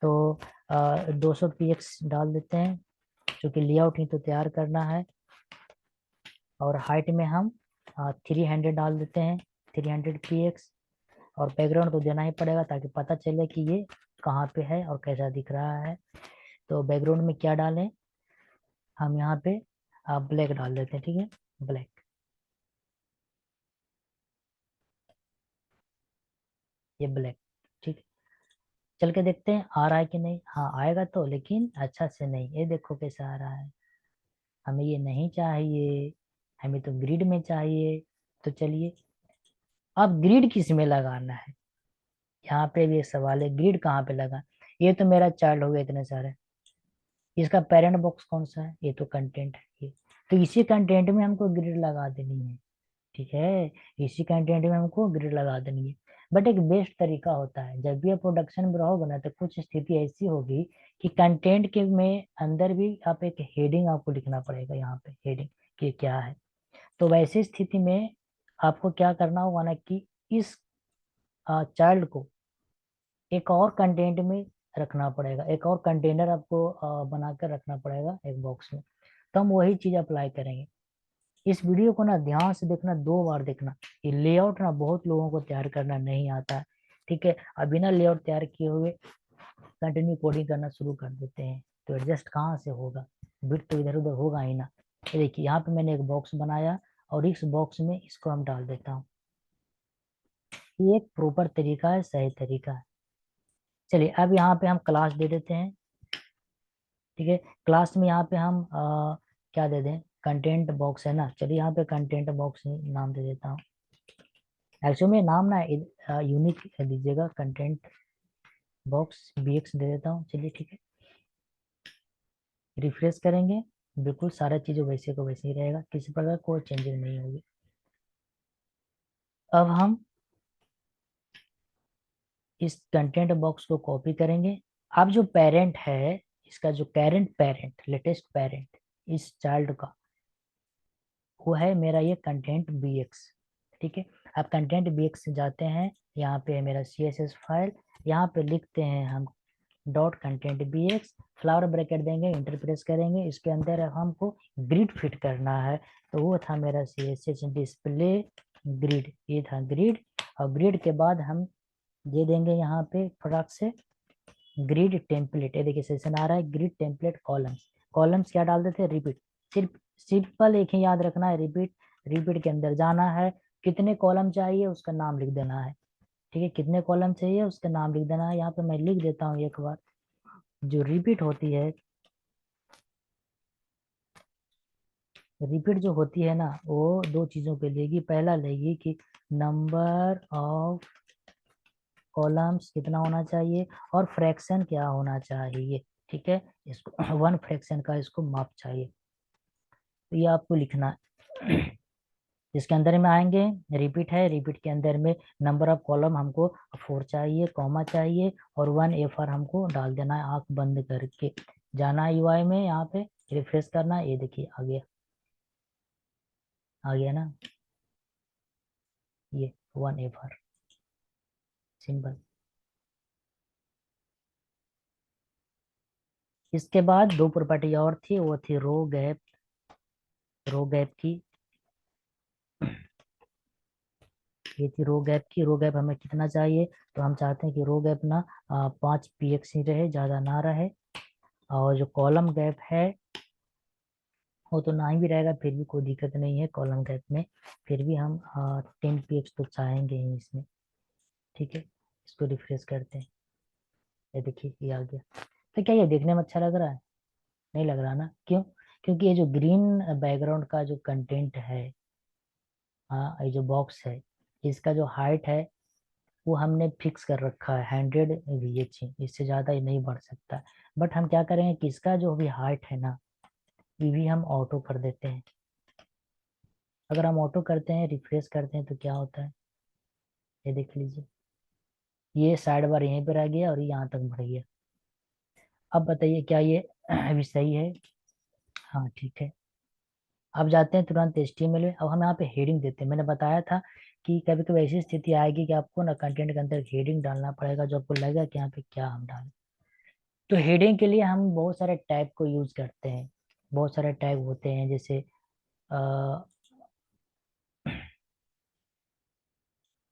तो 200px डाल देते हैं, क्योंकि लेआउट ही तो तैयार करना है। और हाइट में हम 300 डाल देते हैं, 300px, और बैकग्राउंड तो देना ही पड़ेगा ताकि पता चले कि ये कहाँ पे है और कैसा दिख रहा है। तो बैकग्राउंड में क्या डालें, हम यहाँ पे ब्लैक डाल देते हैं। ठीक है, ब्लैक, ये ब्लैक। ठीक है, चल के देखते हैं आ रहा है कि नहीं, हाँ आएगा तो, लेकिन अच्छा से नहीं, ये देखो कैसा आ रहा है, हमें ये नहीं चाहिए, हमें तो ग्रिड में चाहिए। तो चलिए, अब ग्रिड किस में लगाना है, यहाँ पे भी एक सवाल है, ग्रिड कहाँ पे लगा, ये तो मेरा चार्ट हो गया इतने सारे, इसका पेरेंट बॉक्स कौन सा है, ये तो कंटेंट है ये, तो इसी कंटेंट में हमको ग्रिड लगा देनी है। ठीक है, इसी कंटेंट में हमको ग्रिड लगा देनी है। बट एक बेस्ट तरीका होता है, जब भी आप प्रोडक्शन में रहोगे ना, तो कुछ स्थिति ऐसी होगी कि कंटेंट के में अंदर भी आप एक हेडिंग आपको लिखना पड़ेगा, यहाँ पे हेडिंग कि क्या है। तो वैसी स्थिति में आपको क्या करना होगा ना, कि इस चाइल्ड को एक और कंटेंट में रखना पड़ेगा, एक और कंटेनर आपको बनाकर रखना पड़ेगा एक बॉक्स में। तो हम वही चीज अप्लाई करेंगे। इस वीडियो को ना ध्यान से देखना, 2 बार देखना, ये लेआउट ना बहुत लोगों को तैयार करना नहीं आता है। ठीक है, अभी ना लेआउट तैयार किए हुए कंटिन्यू कोडिंग करना शुरू कर देते हैं, तो एडजस्ट कहाँ से होगा, बिट तो इधर उधर होगा ही ना। ये देखिए यहाँ पे मैंने एक बॉक्स बनाया, और इस बॉक्स में इसको हम डाल देता हूँ। ये एक प्रॉपर तरीका है, सही तरीका है। चलिए अब यहाँ पे हम क्लास दे देते हैं। ठीक है, क्लास में यहाँ पे हम क्या दे दें, कंटेंट बॉक्स है ना, चलिए यहाँ पे कंटेंट बॉक्स नाम दे देता हूँ। एक्चुअली में नाम ना यूनिक दीजिएगा, कंटेंट बॉक्स BX दे देता हूँ। चलिए ठीक है, रिफ्रेश करेंगे, बिल्कुल सारा चीज़ें वैसे को वैसे ही रहेगा, किसी प्रकार कोई चेंजेस नहीं होगी। अब हम इस कंटेंट बॉक्स को कॉपी करेंगे। अब जो पेरेंट है, इसका जो करेंट पेरेंट, लेटेस्ट पेरेंट इस चाइल्ड का, वो है मेरा ये कंटेंट BX। ठीक है, अब कंटेंट BX से जाते हैं, यहाँ पे है मेरा CSS फाइल, यहाँ पे लिखते हैं हम dot content BX, flower bracket देंगे, इंटर प्रेस करेंगे, इसके अंदर हमको ग्रिड फिट करना है। तो वो था मेरा CSS डिस्प्ले ग्रिड, ये था ग्रिड। और ग्रिड के बाद हम दे देंगे यहाँ पे फटाक से ग्रिड टेम्पलेट। ये देखिए सेशन आ रहा है, ग्रिड टेम्पलेट कॉलम्स। कॉलम्स क्या डाल देते हैं, रिपीट। सिर्फ सिंपल एक ही याद रखना है, रिपीट। रिपीट के अंदर जाना है, कितने कॉलम चाहिए उसका नाम लिख देना है। ठीक है, कितने कॉलम चाहिए उसका नाम लिख देना है। यहाँ पे मैं लिख देता हूँ एक बार, जो रिपीट होती है, रिपीट जो होती है ना, वो दो चीजों पे लेगी। पहला लेगी कि नंबर ऑफ कॉलम्स कितना होना चाहिए, और फ्रैक्शन क्या होना चाहिए। ठीक है, इसको 1 फ्रैक्शन का इसको माप चाहिए, तो ये आपको लिखना है। इसके अंदर में आएंगे, रिपीट है, रिपीट के अंदर में नंबर ऑफ कॉलम हमको 4 चाहिए, कॉमा चाहिए, और 1 FR हमको डाल देना है आंख बंद करके। जाना है UI में, यहाँ पे रिफ्रेश करना है, ये देखिए आ गया, आ गया ना, ये 1 FR, सिंपल। इसके बाद दो प्रॉपर्टी और थी, वो थी रो गैप। रो गैप की, ये थी रो गैप की। रो गैप हमें कितना चाहिए, तो हम चाहते हैं कि रो गैप ना 5 px ही रहे, ज़्यादा ना रहे। और जो कॉलम गैप है वो तो ना ही भी रहेगा, फिर भी कोई दिक्कत नहीं है कॉलम गैप में, फिर भी हम 10 px तो चाहेंगे ही इसमें। ठीक है, इसको रिफ्रेश करते हैं, ये देखिए ये आ गया। तो क्या ये देखने में अच्छा लग रहा है, नहीं लग रहा ना, क्यों? क्योंकि ये जो ग्रीन बैकग्राउंड का जो कंटेंट है, हाँ ये जो बॉक्स है, इसका जो हाइट है वो हमने फिक्स कर रखा है 100 VH, इससे ज़्यादा ये नहीं बढ़ सकता। बट हम क्या करेंगे कि इसका जो भी हाइट है ना, ये भी हम ऑटो कर देते हैं। अगर हम ऑटो करते हैं, रिफ्रेश करते हैं, तो क्या होता है, ये देख लीजिए, ये साइड बार यहीं पर आ गया और ये यहाँ तक बढ़ गया। अब बताइए क्या ये अभी सही है? हाँ ठीक है। अब जाते हैं तुरंत HTML में। अब हम यहाँ पे हेडिंग देते हैं। मैंने बताया था कि कभी कभी ऐसी स्थिति आएगी कि आपको ना कंटेंट के अंदर हेडिंग डालना पड़ेगा, जो आपको लगेगा कि यहाँ पे क्या हम डालें। तो हेडिंग के लिए हम बहुत सारे टैग को यूज करते हैं। बहुत सारे टैग होते हैं, जैसे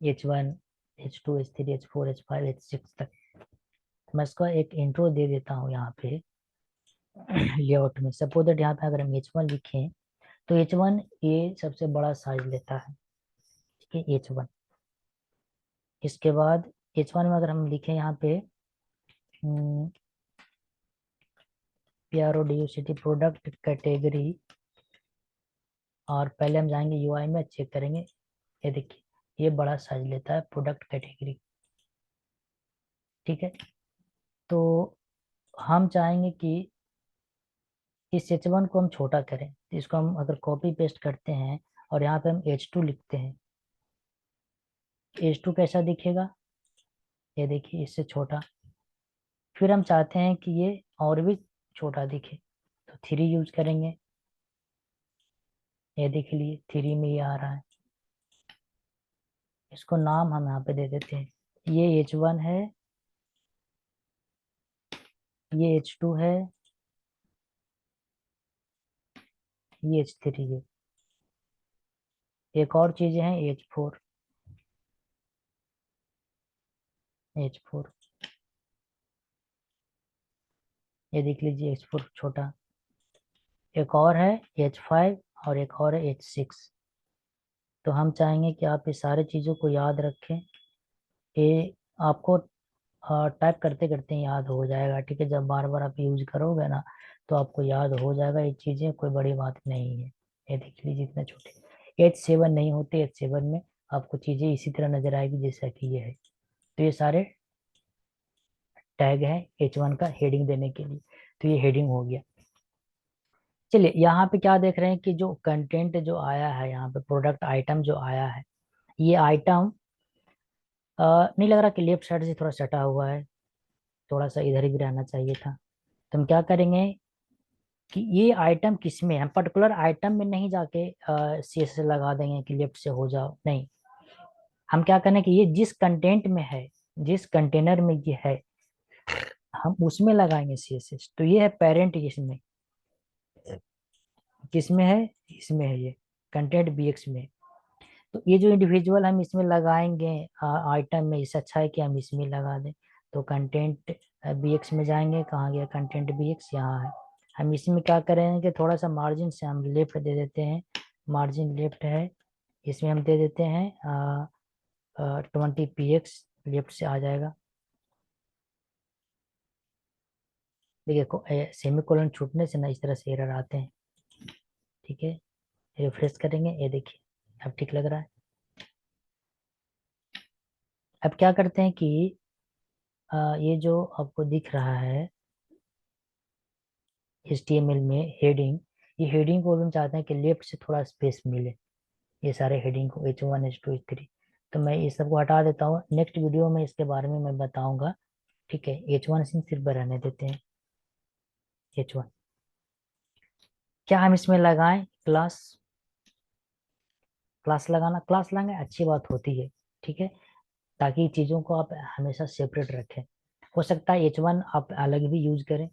H1, H2, H3, H4, H5, H6 तक। मैं इसका एक इंट्रो दे देता हूँ यहाँ पे लेआउट में। सपोज दैट यहाँ पे अगर हम H1 लिखें, तो H1 ये सबसे बड़ा साइज लेता है। ठीक है, H1। इसके बाद H1 में अगर हम लिखें यहाँ पे PRODUCT प्रोडक्ट कैटेगरी, और पहले हम जाएंगे UI में, चेक करेंगे, ये देखिए ये बड़ा साइज लेता है प्रोडक्ट कैटेगरी। ठीक है, तो हम चाहेंगे कि इस H1 को हम छोटा करें, तो इसको हम अगर कॉपी पेस्ट करते हैं और यहाँ पे हम H2 लिखते हैं, H2 कैसा दिखेगा, ये देखिए इससे छोटा। फिर हम चाहते हैं कि ये और भी छोटा दिखे, तो 3 यूज करेंगे, ये देख लिए 3 में ये आ रहा है। इसको नाम हम यहाँ पे दे देते हैं, ये H1 है, ये H2 है, ये H3 है। एक और चीजें हैं, H4, H4, ये देख लीजिए H4 छोटा। एक और है H5, और एक और है H6। तो हम चाहेंगे कि आप ये सारी चीज़ों को याद रखें। ये आपको टाइप करते करते याद हो जाएगा, ठीक है। जब बार बार आप यूज करोगे ना तो आपको याद हो जाएगा। ये चीज़ें कोई बड़ी बात नहीं है। ये देख लीजिए इतना छोटे H7 नहीं होते। H7 में आपको चीज़ें इसी तरह नजर आएगी जैसा कि ये है। तो ये सारे टैग है H1 का हेडिंग देने के लिए। तो ये हेडिंग हो गया। चलिए यहाँ पे क्या देख रहे हैं कि जो कंटेंट जो आया है यहाँ पे, प्रोडक्ट आइटम जो आया है, ये आइटम नहीं लग रहा कि लेफ्ट साइड से थोड़ा सटा हुआ है, थोड़ा सा इधर ही भी रहना चाहिए था। तो हम क्या करेंगे कि ये आइटम किस में, हम पर्टिकुलर आइटम में नहीं जाके सी एस लगा देंगे कि लेफ्ट से हो जाओ, नहीं। हम क्या करें कि ये जिस कंटेंट में है, जिस कंटेनर में ये है, हम उसमें लगाएंगे सी एस एस। तो ये है पेरेंट, इसमें किसमें है, इसमें है ये कंटेंट बी एक्स में। तो ये जो इंडिविजुअल हम इसमें लगाएंगे आइटम में, इससे अच्छा है कि हम इसमें लगा दें। तो कंटेंट बी एक्स में जाएंगे, कहाँ गया कंटेंट बी एक्स, यहाँ है। हम इसमें क्या करेंगे कि थोड़ा सा मार्जिन से हम लेफ्ट दे देते हैं, मार्जिन लेफ्ट है, इसमें हम दे देते हैं 20 px, लेफ्ट से आ जाएगा। देखिए सेमी कोलन छूटने से ना इस तरह से एरर आते हैं, ठीक है। रिफ्रेश करेंगे, ये देखिए अब ठीक लग रहा है। अब क्या करते हैं कि ये जो आपको दिख रहा है HTML में हेडिंग, ये हेडिंग को हम चाहते हैं कि लेफ्ट से थोड़ा स्पेस मिले, ये सारे हेडिंग को H1 H2 H3। तो मैं इस सबको हटा देता हूँ, नेक्स्ट वीडियो में इसके बारे में मैं बताऊंगा, ठीक है। H1 सिर्फ रहने देते हैं, H1। क्या हम इसमें लगाएं क्लास, क्लास लगाना, क्लास लगाएं अच्छी बात होती है, ठीक है, ताकि चीज़ों को आप हमेशा सेपरेट रखें। हो सकता है H1 आप अलग भी यूज करें।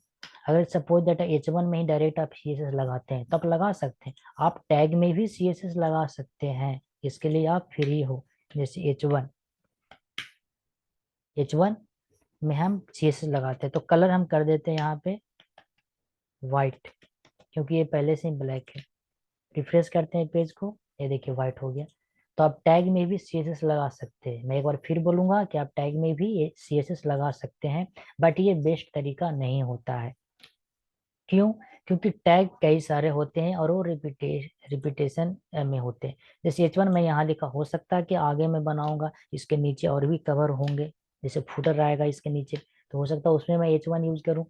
अगर सपोज दैट H1 में ही डायरेक्ट आप CSS लगाते हैं तब लगा सकते हैं। आप टैग में भी CSS लगा सकते हैं, इसके लिए आप फ्री हो। जैसे H1 में हम CSS लगाते हैं, तो कलर हम कर देते हैं यहाँ पे वाइट, क्योंकि ये पहले से ही ब्लैक है। रिफ्रेश करते हैं पेज को, ये देखिए व्हाइट हो गया। तो आप टैग में भी CSS लगा सकते हैं। मैं एक बार फिर बोलूंगा कि आप टैग में भी ये CSS लगा सकते हैं, बट ये बेस्ट तरीका नहीं होता है। क्यों? क्योंकि टैग कई सारे होते हैं और वो रिपीटेशन में होते हैं। जैसे H1 में यहाँ लिखा, हो सकता है कि आगे मैं बनाऊंगा इसके नीचे और भी कवर होंगे, जैसे फुटर आएगा इसके नीचे, तो हो सकता है उसमें मैं H1 यूज करूँ।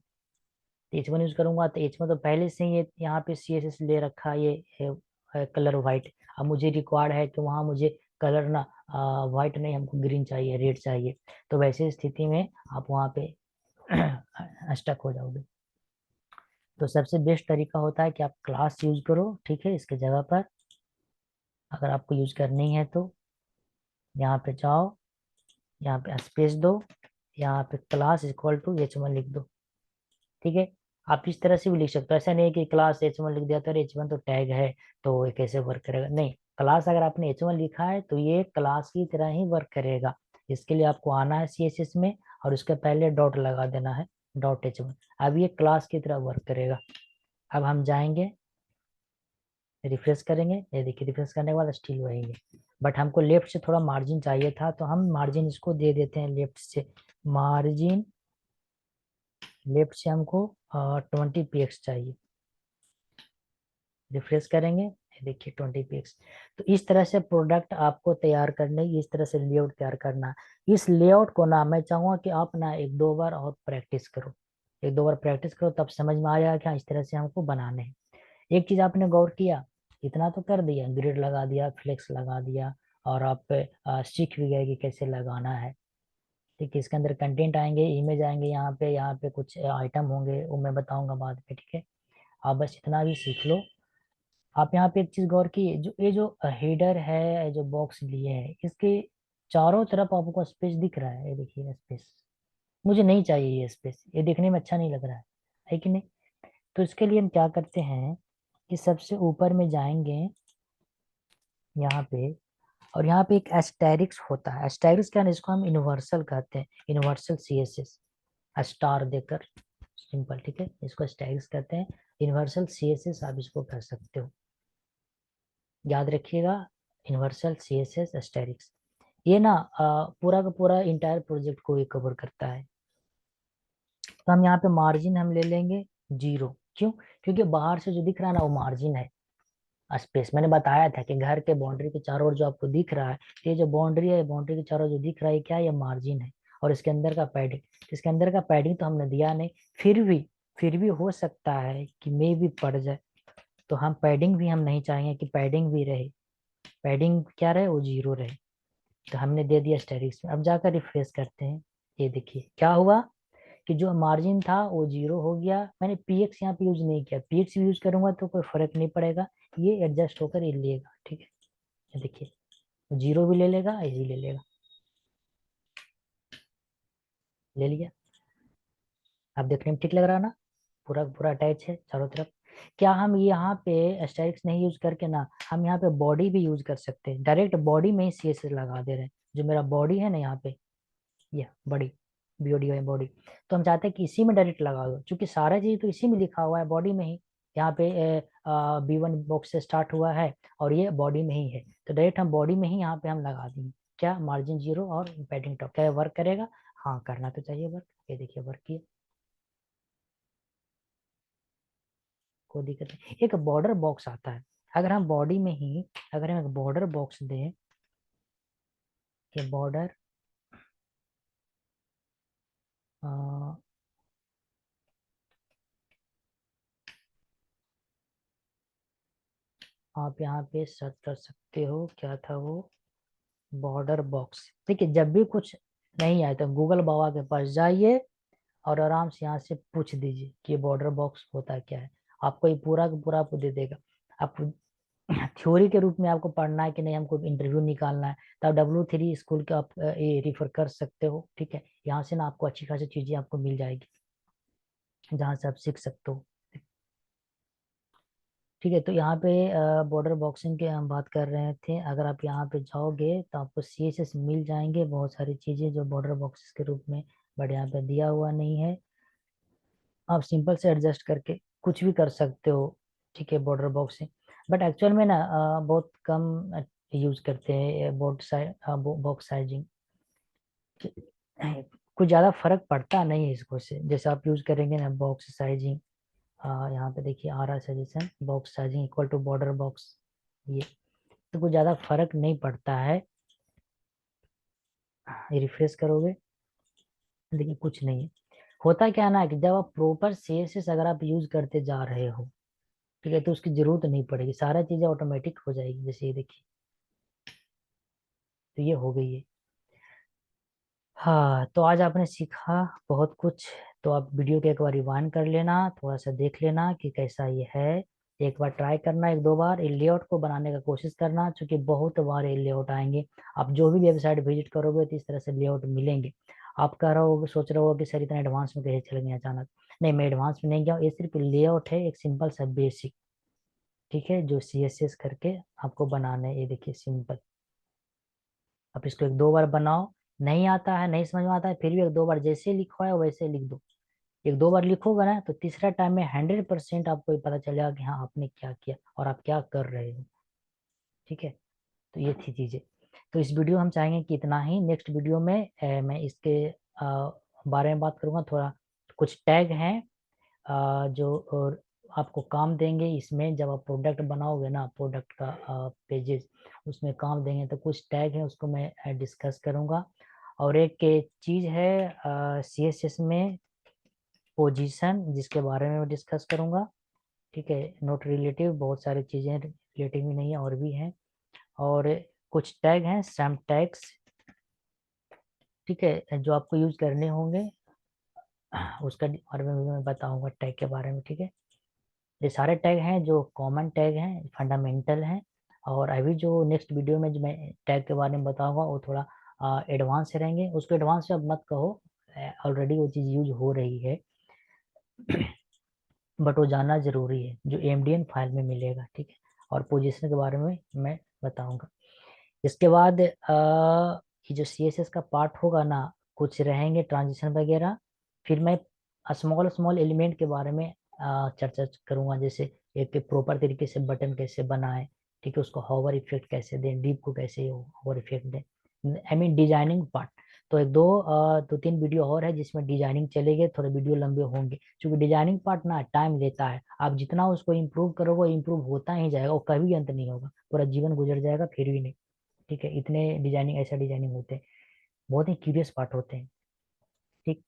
H1 यूज करूंगा तो H1 तो पहले से ही ये यहाँ पे CSS ले रखा है, ये कलर वाइट। अब मुझे रिक्वायर्ड है कि वहाँ मुझे कलर ना वाइट नहीं, हमको ग्रीन चाहिए, रेड चाहिए। तो वैसे स्थिति में आप वहाँ पे स्टक हो जाओगे। तो सबसे बेस्ट तरीका होता है कि आप क्लास यूज करो, ठीक है, इसके जगह पर। अगर आपको यूज करनी है तो यहाँ पे जाओ, यहाँ पे स्पेस दो, यहाँ पे क्लास इक्वल टू H1 लिख दो, ठीक है। आप इस तरह से भी लिख सकते हो, ऐसा नहीं है कि क्लास H1 लिख दिया तो H1 तो टैग है तो ये कैसे वर्क करेगा, नहीं। क्लास अगर आपने H1 लिखा है तो ये क्लास की तरह ही वर्क करेगा। इसके लिए आपको आना है CSS में और उसके पहले डॉट लगा देना है, डॉट H1। अब ये क्लास की तरह वर्क करेगा। अब हम जाएंगे, रिफ्रेश करेंगे, ये देखिए रिफ्रेश करने के बाद स्टिल वही है। बट हमको लेफ्ट से थोड़ा मार्जिन चाहिए था, तो हम मार्जिन इसको दे देते हैं लेफ्ट से। मार्जिन लेफ्ट से हमको 20 px चाहिए। रिफ्रेश करेंगे, ये देखिए 20 px। तो इस तरह से प्रोडक्ट आपको तैयार करने, इस तरह से लेआउट तैयार करना। इस लेआउट को ना मैं चाहूंगा कि आप ना एक दो बार और प्रैक्टिस करो, एक दो बार प्रैक्टिस करो, तब समझ में आ जाएगा कि हाँ इस तरह से हमको बनाने हैं। एक चीज आपने गौर किया, इतना तो कर दिया, ग्रिड लगा दिया, फ्लेक्स लगा दिया, और आप सीख भी गए कि कैसे लगाना है, ठीक है। इसके अंदर कंटेंट आएंगे, इमेज आएंगे, यहाँ पे कुछ आइटम होंगे, वो मैं बताऊंगा बाद में, ठीक है। आप बस इतना भी सीख लो। आप यहाँ पे एक चीज गौर की, जो ये जो हेडर है, जो बॉक्स लिए है, इसके चारों तरफ आपको स्पेस दिख रहा है, ये देखिए स्पेस। मुझे नहीं चाहिए ये स्पेस, ये देखने में अच्छा नहीं लग रहा है कि नहीं। तो इसके लिए हम क्या करते हैं कि सबसे ऊपर में जाएंगे यहाँ पे, और यहाँ पे एक एस्टेरिक्स होता है। एस्टेरिक्स क्या है, इसको हम यूनिवर्सल कहते हैं, यूनिवर्सल CSS, स्टार देकर, सिंपल, ठीक है। इसको एस्टेरिक्स कहते हैं, यूनिवर्सल CSS आप इसको कह सकते हो। याद रखिएगा, यूनिवर्सल सीएसएस एस्टेरिक्स। ये ना पूरा का पूरा इंटायर प्रोजेक्ट को ये कवर करता है। तो हम यहाँ पे मार्जिन हम ले लेंगे 0। क्यों? क्योंकि बाहर से जो दिख रहा है ना वो मार्जिन है। स्पेस मैंने बताया था कि घर के बाउंड्री के चारों ओर जो आपको दिख रहा है, तो ये जो बाउंड्री है, बाउंड्री के चारों ओर जो दिख रहा है क्या है? ये मार्जिन है। और इसके अंदर का पैडिंग, इसके अंदर का पैडिंग तो हमने दिया नहीं। फिर भी हो सकता है कि मे भी पड़ जाए, तो हम पैडिंग भी हम नहीं चाहेंगे कि पैडिंग भी रहे। पैडिंग क्या रहे? वो 0 रहे। तो हमने दे दिया स्टेरिक्स में। अब जाकर रिफ्रेश करते हैं। ये देखिए क्या हुआ कि जो मार्जिन था वो 0 हो गया। मैंने पीएक्स यहाँ पे यूज नहीं किया, पीएक्स यूज करूंगा तो कोई फर्क नहीं पड़ेगा, ये एडजस्ट होकर ये लेगा। ठीक है, ये देखिए 0 भी ले लेगा, ये भी ले लेगा। ले लिया। अब देखने में ठीक लग रहा है ना? पूरा पूरा अटैच है चारों तरफ। क्या हम यहाँ पे एस्टेरिक्स नहीं यूज करके ना, हम यहाँ पे बॉडी भी यूज कर सकते हैं। डायरेक्ट बॉडी में ही सीएसएस लगा दे रहे हैं। जो मेरा बॉडी है ना यहाँ पे, ये बॉडी, बीओडी है बॉडी, तो हम चाहते हैं कि इसी में डायरेक्ट लगा दो, क्योंकि सारा चीज तो इसी में लिखा हुआ है, बॉडी में ही। यहाँ पे B1 बॉक्स से स्टार्ट हुआ है और ये बॉडी में ही है, तो डायरेक्ट हम बॉडी में ही यहाँ पे हम लगा देंगे। क्या? मार्जिन 0 और पैडिंग टॉप। क्या ये वर्क करेगा? हाँ, करना तो चाहिए वर्क। ये देखिए वर्क किया, कोई दिक्कत नहीं। एक बॉर्डर बॉक्स आता है, अगर हम बॉडी में ही, अगर हम एक बॉर्डर बॉक्स दें कि बॉर्डर, आप यहाँ पे सर्च कर सकते हो, क्या था वो, बॉर्डर बॉक्स। देखिए जब भी कुछ नहीं आए तो गूगल बाबा के पास जाइए और आराम से यहाँ से पूछ दीजिए कि ये बॉर्डर बॉक्स होता क्या है। आपको ये पूरा का पूरा आपको दे देगा। आप थ्योरी के रूप में आपको पढ़ना है कि नहीं, हमको इंटरव्यू निकालना है, तो आप W3 स्कूल का आप ये रिफर कर सकते हो। ठीक है, यहाँ से ना आपको अच्छी खासी चीजें आपको मिल जाएगी, जहाँ से आप सीख सकते हो। ठीक है, तो यहाँ पे बॉर्डर बॉक्सिंग के हम बात कर रहे थे। अगर आप यहाँ पे जाओगे तो आपको CSS मिल जाएंगे बहुत सारी चीजें जो बॉर्डर बॉक्सेस के रूप में, बट यहाँ पे दिया हुआ नहीं है। आप सिंपल से एडजस्ट करके कुछ भी कर सकते हो। ठीक है, बॉर्डर बॉक्सिंग, बट एक्चुअल में ना बहुत कम यूज करते हैं बोर्ड साइज, बॉक्स साइजिंग। कुछ ज्यादा फर्क पड़ता नहीं है इसको से। जैसे आप यूज करेंगे ना बॉक्स साइजिंग, यहाँ पे देखिए आ रहा है suggestion, box sizing equal to border box, ये तो कुछ ज्यादा फर्क नहीं पड़ता है। ये रिफ्रेश करोगे, देखिए कुछ नहीं है। होता क्या है ना कि जब आप प्रॉपर CSS अगर आप यूज करते जा रहे हो, ठीक है, तो उसकी जरूरत नहीं पड़ेगी, सारा चीजें ऑटोमेटिक हो जाएगी। जैसे ये देखिए, तो ये हो गई है। हाँ, तो आज आपने सीखा बहुत कुछ। तो आप वीडियो को एक बार रिवाइंड कर लेना, थोड़ा सा देख लेना कि कैसा ये है। एक बार ट्राई करना, एक दो बार लेआउट को बनाने का कोशिश करना, क्योंकि बहुत बार ये लेआउट आएंगे। आप जो भी वेबसाइट विजिट करोगे तो इस तरह से लेआउट मिलेंगे। आप कह रहे हो, सोच रहे हो कि सर इतना एडवांस में कैसे चल गया अचानक। नहीं, मैं एडवांस में नहीं गया, ये सिर्फ लेआउट है, एक सिंपल सा बेसिक। ठीक है, जो CSS करके आपको बनाना है। ये देखिए सिंपल। आप इसको एक दो बार बनाओ। नहीं आता है, नहीं समझ में आता है, फिर भी एक दो बार जैसे लिखा है वैसे लिख दो। एक दो बार लिखोगे ना तो तीसरा टाइम में 100% आपको ये पता चलेगा कि हाँ आपने क्या किया और आप क्या कर रहे हो। ठीक है, तो ये थी चीजें। तो इस वीडियो हम चाहेंगे कि इतना ही। नेक्स्ट वीडियो में मैं इसके बारे में बात करूंगा थोड़ा। कुछ टैग हैं जो और आपको काम देंगे इसमें, जब आप प्रोडक्ट बनाओगे ना, प्रोडक्ट का पेजेस उसमें काम देंगे, तो कुछ टैग है उसको मैं डिस्कस करूंगा। और एक चीज है CSS में पोजीशन, जिसके बारे में मैं डिस्कस करूंगा। ठीक है, नोट रिलेटिव, बहुत सारी चीजें रिलेटिव ही नहीं है और भी हैं। और कुछ टैग हैं सम टैग्स, ठीक है, जो आपको यूज करने होंगे, उसका बारे में भी मैं बताऊंगा टैग के बारे में। ठीक है, ये सारे टैग हैं जो कॉमन टैग हैं, फंडामेंटल हैं। और अभी जो नेक्स्ट वीडियो में जो मैं टैग के बारे में बताऊंगा वो थोड़ा एडवांस से रहेंगे। उसको एडवांस से अब मत कहो, ऑलरेडी वो चीज़ यूज हो रही है। बट वो जानना जरूरी है, जो MDN फाइल में मिलेगा। ठीक है, और पोजीशन के बारे में मैं बताऊंगा। इसके बाद ये जो CSS का पार्ट होगा ना, कुछ रहेंगे ट्रांजिशन वगैरह। फिर मैं स्मॉल स्मॉल एलिमेंट के बारे में चर्चा करूंगा, जैसे एक प्रॉपर तरीके से बटन कैसे बनाए। ठीक है, उसको हॉवर इफेक्ट कैसे दें, डीप को कैसे हॉवर इफेक्ट दें, आई मीन डिजाइनिंग पार्ट। तो एक दो तीन वीडियो और है जिसमें डिजाइनिंग चलेगी, थोड़े वीडियो लंबे होंगे, क्योंकि डिजाइनिंग पार्ट ना टाइम लेता है। आप जितना उसको इम्प्रूव करोगे, इम्प्रूव होता ही जाएगा, वो कभी अंत नहीं होगा, पूरा जीवन गुजर जाएगा फिर भी नहीं। ठीक है, इतने डिजाइनिंग, ऐसा डिजाइनिंग होते हैं, बहुत ही क्यूरियस पार्ट होते हैं। ठीक।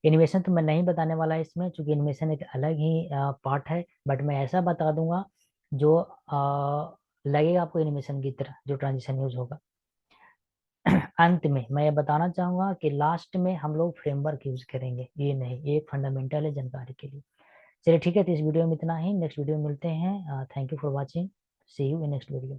एनिमेशन तो मैं नहीं बताने वाला इसमें, क्योंकि एनिमेशन एक अलग ही पार्ट है, बट मैं ऐसा बता दूंगा जो लगेगा आपको एनिमेशन की तरह, जो ट्रांजिशन यूज होगा। अंत में मैं ये बताना चाहूंगा कि लास्ट में हम लोग फ्रेमवर्क यूज करेंगे, ये नहीं, ये एक फंडामेंटल है जानकारी के लिए। चलिए ठीक है, तो इस वीडियो में इतना ही, नेक्स्ट वीडियो में मिलते हैं। Thank you for watching, see you in next video.